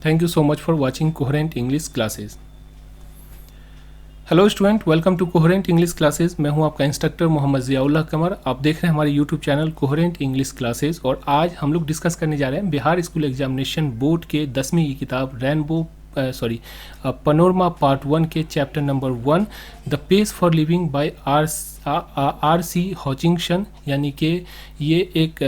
Thank you so much for watching Coherent English classes. Hello student, welcome to coherent English classes. मैं हूं आपका instructor Mohammad Ziaullah कमर। आप देख रहे हैं हमारे YouTube channel coherent English classes और आज हम लोग डिस्कस करने जा रहे हैं बिहार स्कूल एग्जामिनेशन बोर्ड के 10वीं की किताब पनोरमा पार्ट 1 के chapter number 1 the pace for living by R S Hutchinson. यानी कि ये एक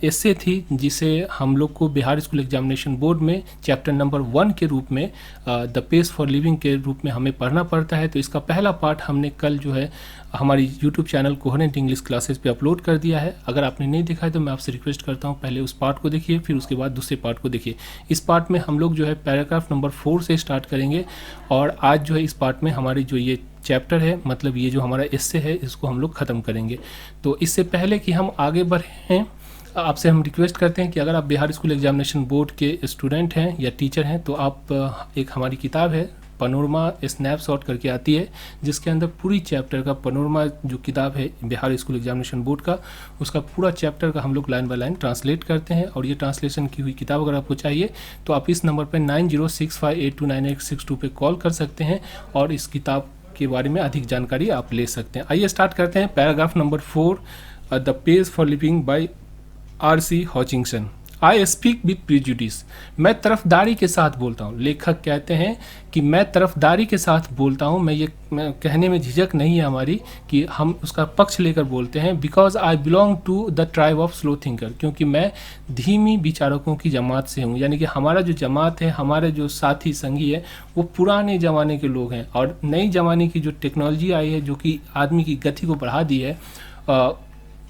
एस्से थी जिसे हम लोग को बिहार स्कूल एग्जामिनेशन बोर्ड में चैप्टर नंबर 1 के रूप में द पेस फॉर लिविंग के रूप में हमें पढ़ना पड़ता है। तो इसका पहला पार्ट हमने कल जो है हमारी YouTube channel coherent English classes पे अपलोड कर दिया है। अगर आपने नहीं देखा है तो मैं आपसे रिक्वेस्ट करता हूँ पहले उस पार्ट को देखिए, फिर उसके बाद दूसरे पार्ट को देखिए। इस पार्ट में हम लोग जो है पैराग्राफ नंबर 4 से स्टार्ट करेंगे और आज जो है इस पार्ट में हमारी जो ये चैप्टर है, मतलब ये जो हमारा एस्से है, इसको हम लोग ख़त्म करेंगे। तो इससे पहले कि हम आगे बढ़ें, आपसे हम रिक्वेस्ट करते हैं कि अगर आप बिहार स्कूल एग्जामिनेशन बोर्ड के स्टूडेंट हैं या टीचर हैं तो आप एक हमारी किताब है पनोरमा स्नैपशॉट करके आती है, जिसके अंदर पूरी चैप्टर का पनोरमा जो किताब है बिहार स्कूल एग्जामिनेशन बोर्ड का, उसका पूरा चैप्टर का हम लोग लाइन बाय लाइन ट्रांसलेट करते हैं। और ये ट्रांसलेशन की हुई किताब अगर आपको चाहिए तो आप इस नंबर पर 9065829862 पे कॉल कर सकते हैं और इस किताब के बारे में अधिक जानकारी आप ले सकते हैं। आइए स्टार्ट करते हैं। Paragraph number 4 the pace for living by R S Hutchinson. I speak with prejudice. मैं तरफदारी के साथ बोलता हूँ। लेखक कहते हैं कि मैं तरफदारी के साथ बोलता हूँ। मैं कहने में झिझक नहीं है हमारी कि हम उसका पक्ष लेकर बोलते हैं। Because I belong to the tribe of slow thinker, क्योंकि मैं धीमी विचारकों की जमात से हूँ। यानी कि हमारा जो जमात है, हमारे जो साथी संगी है, वो पुराने ज़माने के लोग हैं और नई ज़माने की जो टेक्नोलॉजी आई है जो कि आदमी की गति को बढ़ा दी है,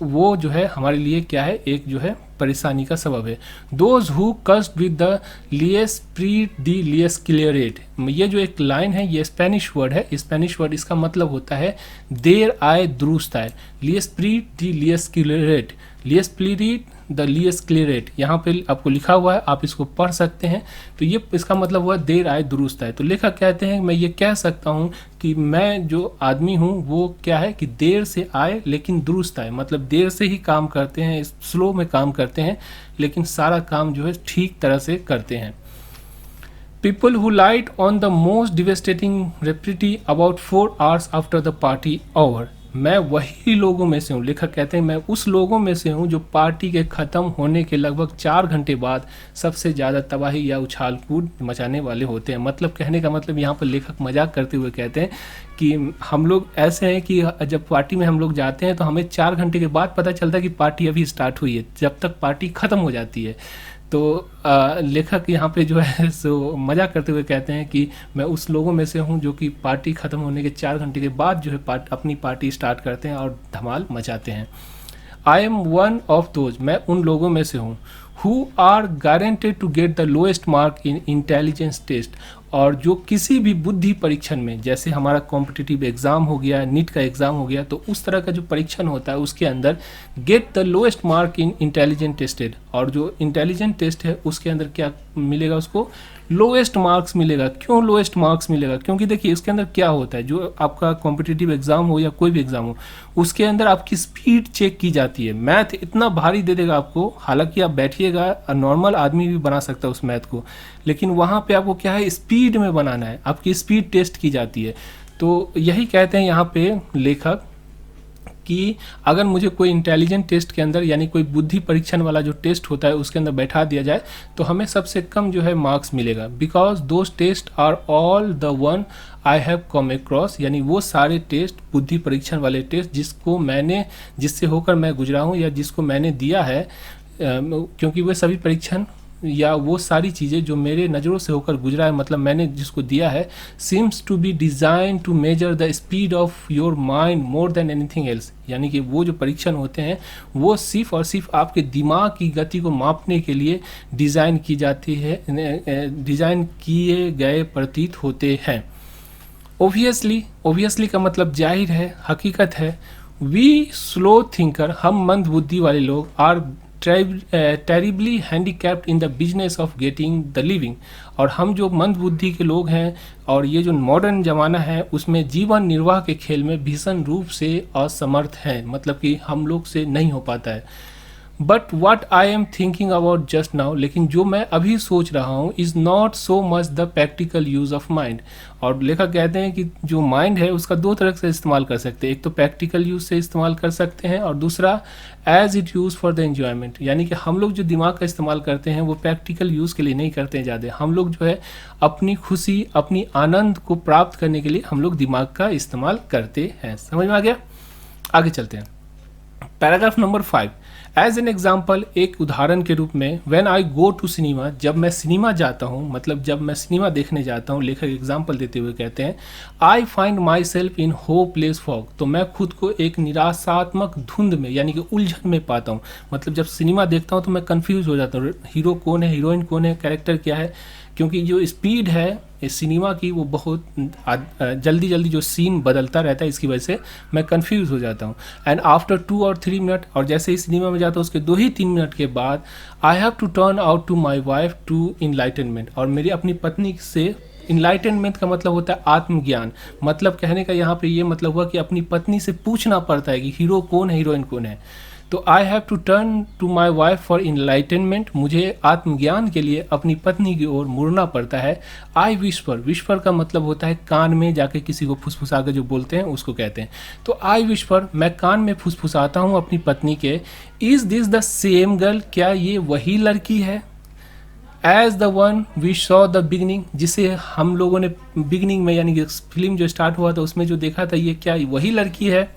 वो जो है हमारे लिए क्या है, एक जो है परेशानी का सबब है। दोज हु कस्ट विद द लियस प्रीट दी लियस क्लियरेट। ये जो एक लाइन है ये स्पेनिश वर्ड है। स्पेनिश वर्ड इसका मतलब होता है देर आए दुरुस्त आए। लियस प्रीट दी लियस क्लियरेट, लियस प्लीट द लियस क्लियरेट, यहाँ पे आपको लिखा हुआ है, आप इसको पढ़ सकते हैं। तो ये इसका मतलब हुआ देर आए दुरुस्त आए। तो लेखक कहते हैं मैं ये कह सकता हूँ कि मैं जो आदमी हूँ वो क्या है कि देर से आए लेकिन दुरुस्त आए, मतलब देर से ही काम करते हैं, स्लो में काम करते हैं, लेकिन सारा काम जो है ठीक तरह से करते हैं। People who light on the most devastating repartee about 4 hours after the party over। मैं वही लोगों में से हूँ। लेखक कहते हैं मैं उस लोगों में से हूँ जो पार्टी के ख़त्म होने के लगभग 4 घंटे बाद सबसे ज़्यादा तबाही या उछाल कूद मचाने वाले होते हैं। मतलब कहने का मतलब यहाँ पर लेखक मजाक करते हुए कहते हैं कि हम लोग ऐसे हैं कि जब पार्टी में हम लोग जाते हैं तो हमें 4 घंटे के बाद पता चलता है कि पार्टी अभी स्टार्ट हुई है, जब तक पार्टी ख़त्म हो जाती है। तो लेखक यहाँ पे जो है सो मजाक करते हुए कहते हैं कि मैं उस लोगों में से हूँ जो कि पार्टी ख़त्म होने के 4 घंटे के बाद जो है अपनी पार्टी स्टार्ट करते हैं और धमाल मचाते हैं। I am one of those, मैं उन लोगों में से हूँ who are guaranteed to get the lowest mark in intelligence test. और जो किसी भी बुद्धि परीक्षण में, जैसे हमारा कॉम्पिटिटिव एग्ज़ाम हो गया, नीट का एग्ज़ाम हो गया, तो उस तरह का जो परीक्षण होता है उसके अंदर gate the lowest mark in intelligent tested, और जो इंटेलिजेंट टेस्ट है उसके अंदर क्या मिलेगा, उसको लोएस्ट मार्क्स मिलेगा। क्यों लोएस्ट मार्क्स मिलेगा? क्योंकि देखिए इसके अंदर क्या होता है, जो आपका कॉम्पिटिटिव एग्ज़ाम हो या कोई भी एग्ज़ाम हो, उसके अंदर आपकी स्पीड चेक की जाती है। मैथ इतना भारी दे देगा आपको, हालांकि आप बैठिएगा, नॉर्मल आदमी भी बना सकता है उस मैथ को, लेकिन वहाँ पे आपको क्या है, स्पीड में बनाना है, आपकी स्पीड टेस्ट की जाती है। तो यही कहते हैं यहाँ पे लेखक कि अगर मुझे कोई इंटेलिजेंट टेस्ट के अंदर, यानी कोई बुद्धि परीक्षण वाला जो टेस्ट होता है उसके अंदर बैठा दिया जाए तो हमें सबसे कम जो है मार्क्स मिलेगा। Because those test are all the one I have come across, यानी वो सारे टेस्ट, बुद्धि परीक्षण वाले टेस्ट जिससे होकर मैं गुजरा हूँ या जिसको मैंने दिया है, क्योंकि वे सभी परीक्षण या वो सारी चीज़ें जो मेरे नज़रों से होकर गुजरा है, मतलब मैंने जिसको दिया है, seems to be design to measure the speed of your mind more than anything else. यानी कि वो जो परीक्षण होते हैं वो सिर्फ और सिर्फ आपके दिमाग की गति को मापने के लिए डिज़ाइन की जाती है, डिज़ाइन किए गए प्रतीत होते हैं। ओबियसली का मतलब जाहिर है, हकीकत है। वी स्लो थिंकर, हम मंद बुद्धि वाले लोग, are terribly handicapped in the business of getting the living. और हम जो मंद बुद्धि के लोग हैं और ये जो मॉडर्न ज़माना है उसमें जीवन निर्वाह के खेल में भीषण रूप से असमर्थ हैं, मतलब कि हम लोग से नहीं हो पाता है। But what I am thinking about just now, लेकिन जो मैं अभी सोच रहा हूँ is not so much the practical use of mind. और लेखक कहते हैं कि जो माइंड है उसका दो तरह से इस्तेमाल कर सकते हैं, एक तो प्रैक्टिकल यूज़ से इस्तेमाल कर सकते हैं और दूसरा as it use for the enjoyment. यानी कि हम लोग जो दिमाग का इस्तेमाल करते हैं वो प्रैक्टिकल यूज़ के लिए नहीं करते हैं ज़्यादा, हम लोग जो है अपनी खुशी अपनी आनंद को प्राप्त करने के लिए हम लोग दिमाग का इस्तेमाल करते हैं। समझ में आ गया? आगे चलते हैं। Paragraph number 5, as an example, एक उदाहरण के रूप में, when I go to cinema, जब मैं सिनेमा जाता हूँ, मतलब जब मैं सिनेमा देखने जाता हूँ, लेखक एग्जाम्पल देते हुए कहते हैं I find my self in hopeless fog, तो मैं खुद को एक निराशात्मक धुंध में यानी कि उलझन में पाता हूँ। मतलब जब सिनेमा देखता हूँ तो मैं कन्फ्यूज हो जाता हूँ, हीरो कौन है, हीरोइन कौन है, कैरेक्टर क्या है, क्योंकि जो स्पीड है इस सिनेमा की वो बहुत जल्दी जल्दी जो सीन बदलता रहता है, इसकी वजह से मैं कंफ्यूज हो जाता हूँ। एंड आफ्टर 2 और 3 मिनट, और जैसे ही सिनेमा में जाता हूँ उसके 2 ही 3 मिनट के बाद I have to turn out to my wife to enlightenment, और मेरी अपनी पत्नी से, इनलाइटनमेंट का मतलब होता है आत्मज्ञान, मतलब कहने का यहाँ पे ये मतलब हुआ कि अपनी पत्नी से पूछना पड़ता है कि हीरो कौन है, हीरोइन कौन है। तो I have to turn to my wife for enlightenment, मुझे आत्मज्ञान के लिए अपनी पत्नी की ओर मुड़ना पड़ता है। आई विस्पर, विस्पर का मतलब होता है कान में जाके किसी को फुसफुसा के जो बोलते हैं उसको कहते हैं। तो आई विस्पर, मैं कान में फुसफुसाता हूँ अपनी पत्नी के, is this the same girl, क्या ये वही लड़की है, as the one we saw the beginning, जिसे हम लोगों ने बिगनिंग में यानी कि फिल्म जो स्टार्ट हुआ था उसमें जो देखा था, ये क्या वही लड़की है।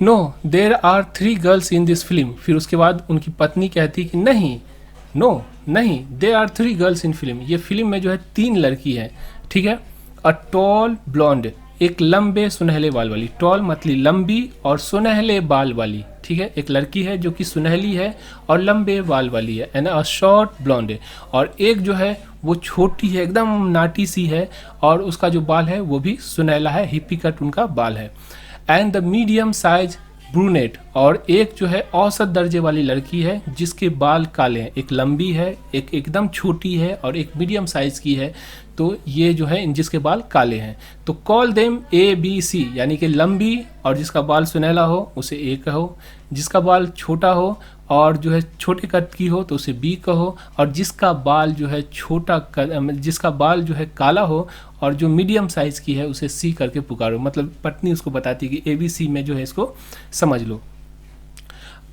No there are 3 girls in this film, फिर उसके बाद उनकी पत्नी कहती कि नहीं, नो नहीं, there are 3 girls in film, ये फिल्म में जो है 3 लड़की है, ठीक है। अ टॉल ब्लॉन्ड, एक लंबे सुनहले बाल वाली, टॉल मतलब लंबी और सुनहले बाल वाली, ठीक है, एक लड़की है जो कि सुनहली है और लंबे बाल वाली है, एंड अ शॉर्ट ब्लॉन्ड, और एक जो है वो छोटी है, एकदम नाटी सी है, और उसका जो बाल है वो भी सुनहला है, हिप्पी कट उनका बाल है। And the medium size brunette, और एक जो है औसत दर्जे वाली लड़की है जिसके बाल काले हैं, एक लंबी है, एक एकदम छोटी है और एक मीडियम साइज की है, तो ये जो है जिसके बाल काले हैं। तो कॉल देम ABC, यानी कि लंबी और जिसका बाल सुनहला हो उसे A कहो, जिसका बाल छोटा हो और जो है छोटे कद की हो तो उसे B कहो, और जिसका बाल जो है जिसका बाल जो है काला हो और जो मीडियम साइज़ की है उसे C करके पुकारो। मतलब पत्नी उसको बताती है कि ABC में जो है इसको समझ लो।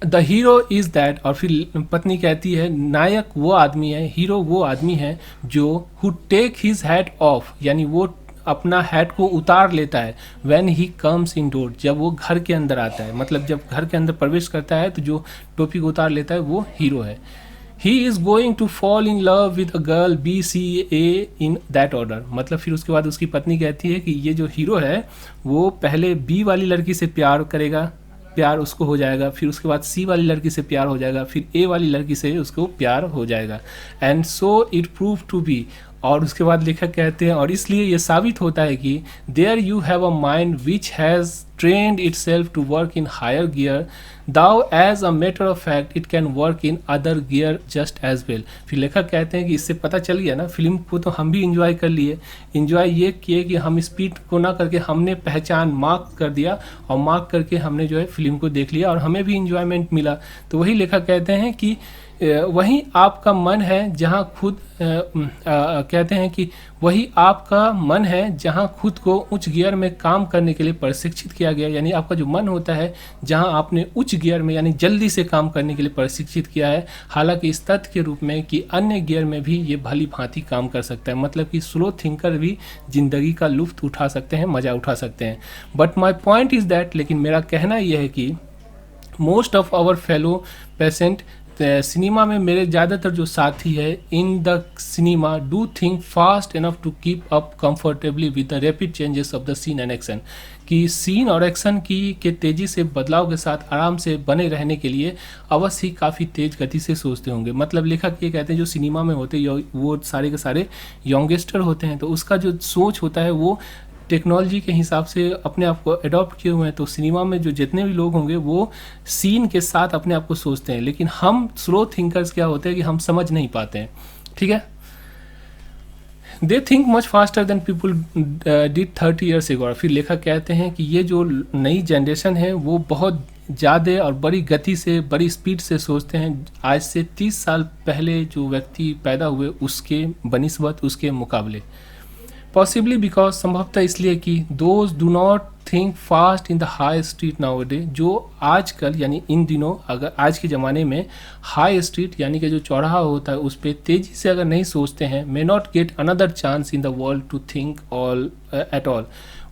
द हीरो इज़ दैट, और फिर पत्नी कहती है नायक वो आदमी है, हीरो वो आदमी है जो who take his hat off, यानी वो अपना हैट को उतार लेता है, when he comes in door, जब वो घर के अंदर आता है, मतलब जब घर के अंदर प्रवेश करता है तो जो टोपी को उतार लेता है वो हीरो है। He is going to fall in love with a girl BCA in that order, मतलब फिर उसके बाद उसकी पत्नी कहती है कि ये जो हीरो है वो पहले B वाली लड़की से प्यार करेगा, प्यार उसको हो जाएगा, फिर उसके बाद C वाली लड़की से प्यार हो जाएगा, फिर A वाली लड़की से उसको प्यार हो जाएगा, and so it prove to be, और उसके बाद लेखक कहते हैं और इसलिए ये साबित होता है कि there you have a mind which has trained itself to work in higher gear, though as a matter of fact it can work in other gear just as well. फिर लेखक कहते हैं कि इससे पता चल गया ना, फिल्म को तो हम भी इंजॉय कर लिए, इंजॉय ये किए कि हम स्पीड को ना करके हमने पहचान मार्क कर दिया, और मार्क करके हमने जो है फिल्म को देख लिया और हमें भी इंजॉयमेंट मिला। तो वही लेखक कहते हैं कि वही आपका मन है जहाँ खुद कहते हैं कि वही आपका मन है जहाँ खुद को उच्च गियर में काम करने के लिए प्रशिक्षित किया गया, यानी आपका जो मन होता है जहाँ आपने उच्च गियर में यानी जल्दी से काम करने के लिए प्रशिक्षित किया है, हालांकि इस तथ्य के रूप में कि अन्य गियर में भी ये भली भांति काम कर सकता है, मतलब कि स्लो थिंकर भी ज़िंदगी का लुत्फ़ उठा सकते हैं, मज़ा उठा सकते हैं। But my point is that, लेकिन मेरा कहना यह है कि most of our fellow patient, cinema में मेरे ज़्यादातर जो साथी है in the cinema do think fast enough to keep up comfortably with the rapid changes of the scene and action, कि सीन और एक्शन की के तेज़ी से बदलाव के साथ आराम से बने रहने के लिए अवश्य ही काफ़ी तेज़ गति से सोचते होंगे। मतलब लेखक ये कहते हैं जो सिनेमा में होते हैं वो सारे के सारे यंगस्टर होते हैं, तो उसका जो सोच होता है वो टेक्नोलॉजी के हिसाब से अपने आप को अडॉप्ट किए हुए हैं। तो सिनेमा में जो जितने भी लोग होंगे वो सीन के साथ अपने आप को सोचते हैं, लेकिन हम स्लो थिंकर्स क्या होते हैं कि हम समझ नहीं पाते हैं, ठीक है। They think much faster than people did 30 years ago. फिर लेखक कहते हैं कि ये जो नई जनरेशन है वो बहुत ज़्यादा और बड़ी गति से, बड़ी स्पीड से सोचते हैं आज से 30 साल पहले जो व्यक्ति पैदा हुए उसके बनिस्बत, उसके मुकाबले। पॉसिबली बिकॉज, संभवतः इसलिए कि those do not think fast in the high street now day, जो आजकल यानी इन दिनों, अगर आज के ज़माने में हाई स्ट्रीट यानी कि जो चौराहा होता है उस पर तेज़ी से अगर नहीं सोचते हैं, may not get another chance in the world to think all at all,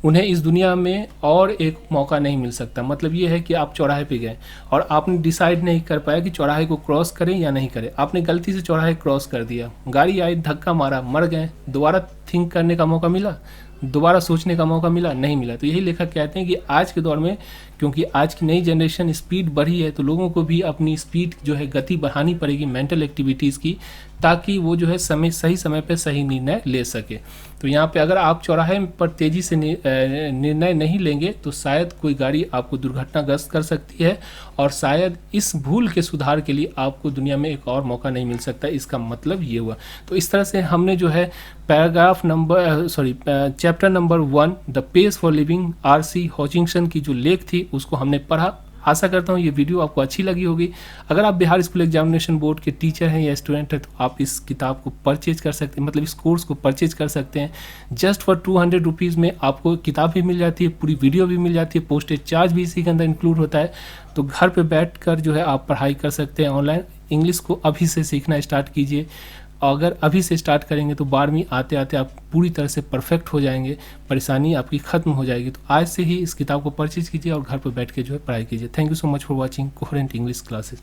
उन्हें इस दुनिया में और एक मौका नहीं मिल सकता। मतलब ये है कि आप चौराहे पे गए और आपने डिसाइड नहीं कर पाया कि चौराहे को क्रॉस करें या नहीं करें, आपने गलती से चौराहे क्रॉस कर दिया, गाड़ी आई, धक्का मारा, मर गए, दोबारा थिंक करने का मौका मिला, दोबारा सोचने का मौका मिला, नहीं मिला। तो यही लेखक कहते हैं कि आज के दौर में, क्योंकि आज की नई जनरेशन स्पीड बढ़ी है, तो लोगों को भी अपनी स्पीड जो है, गति बढ़ानी पड़ेगी मेंटल एक्टिविटीज़ की, ताकि वो जो है सही समय पे सही निर्णय ले सके। तो यहाँ पे अगर आप चौराहे पर तेज़ी से निर्णय नहीं लेंगे तो शायद कोई गाड़ी आपको दुर्घटनाग्रस्त कर सकती है, और शायद इस भूल के सुधार के लिए आपको दुनिया में एक और मौका नहीं मिल सकता। इसका मतलब ये हुआ। तो इस तरह से हमने जो है chapter number 1 the pace for living R S. Hutchinson की जो लेख थी उसको हमने पढ़ा। आशा करता हूँ ये वीडियो आपको अच्छी लगी होगी। अगर आप बिहार स्कूल एग्जामिनेशन बोर्ड के टीचर हैं या स्टूडेंट हैं तो आप इस किताब को परचेज कर सकते हैं, मतलब इस कोर्स को परचेज कर सकते हैं। जस्ट फॉर 200 रुपीज़ में आपको किताब भी मिल जाती है, पूरी वीडियो भी मिल जाती है, पोस्टेज चार्ज भी इसी के अंदर इंक्लूड होता है। तो घर पर बैठ कर जो है आप पढ़ाई कर सकते हैं ऑनलाइन। इंग्लिश को अभी से सीखना स्टार्ट कीजिए। अगर अभी से स्टार्ट करेंगे तो 12वीं आते आते आप पूरी तरह से परफेक्ट हो जाएंगे, परेशानी आपकी ख़त्म हो जाएगी। तो आज से ही इस किताब को परचेज कीजिए और घर पर बैठ के जो है पढ़ाई कीजिए। Thank you so much for watching coherent English classes.